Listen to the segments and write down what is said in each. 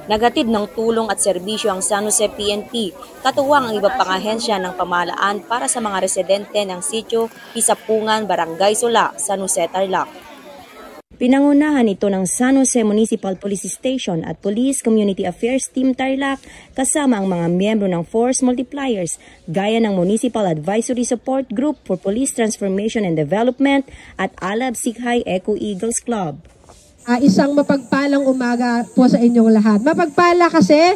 Nagatid ng tulong at serbisyo ang San Jose PNP, katuwang ang iba pang ahensya ng pamahalaan para sa mga residente ng sitio Pisapungan, Barangay Sula, San Jose, Tarlac. Pinangunahan ito ng San Jose Municipal Police Station at Police Community Affairs Team Tarlac kasama ang mga miyembro ng Force Multipliers gaya ng Municipal Advisory Support Group for Police Transformation and Development at Alab Sikhay Eco Eagles Club. Isang mapagpalang umaga po sa inyong lahat. Mapagpala kasi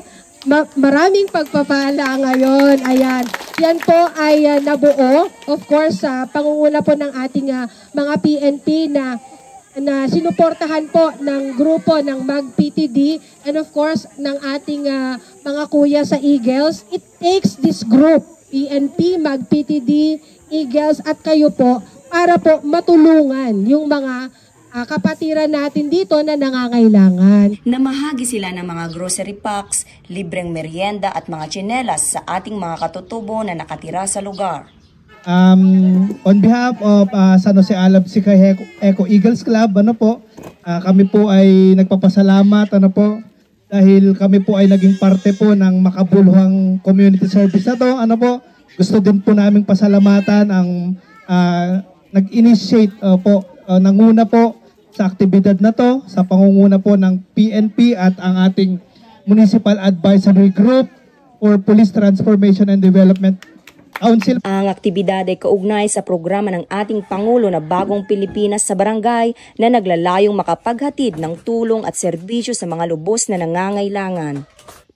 maraming pagpapala ngayon. Ayan. Yan po ay nabuo. Of course, sa pangunguna po ng ating mga PNP na sinuportahan po ng grupo ng MAG-PTD and of course ng ating mga kuya sa Eagles. It takes this group, PNP, MAG-PTD, Eagles at kayo po para po matulungan yung mga kapatiran natin dito na nangangailangan. Namahagi sila ng mga grocery packs, libreng merienda at mga tsinelas sa ating mga katutubo na nakatira sa lugar. On behalf of San Jose Alab Sikhay Eco Eagles Club, kami po ay nagpapasalamat dahil kami po ay naging parte po ng makabuluhang community service na to. Gusto din po naming pasalamatan ang nag-initiate nanguna po sa aktibidad na to, sa pangunguna po ng PNP at ang ating Municipal Advisory Group for Police Transformation and Development Council. Ang aktibidad ay kaugnay sa programa ng ating Pangulo na Bagong Pilipinas sa Barangay na naglalayong makapaghatid ng tulong at serbisyo sa mga lubos na nangangailangan.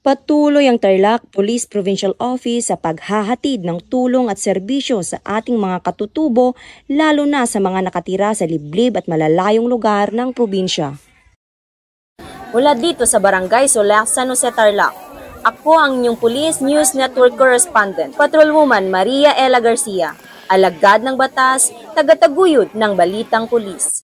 Patuloy ang Tarlac Police Provincial Office sa paghahatid ng tulong at serbisyo sa ating mga katutubo, lalo na sa mga nakatira sa liblib at malalayong lugar ng probinsya. Mula dito sa Barangay Sula, San Jose, Tarlac, ako ang inyong Police News Network Correspondent, Patrolwoman Maria Ella Garcia, alagad ng batas, tagataguyod ng balitang pulis.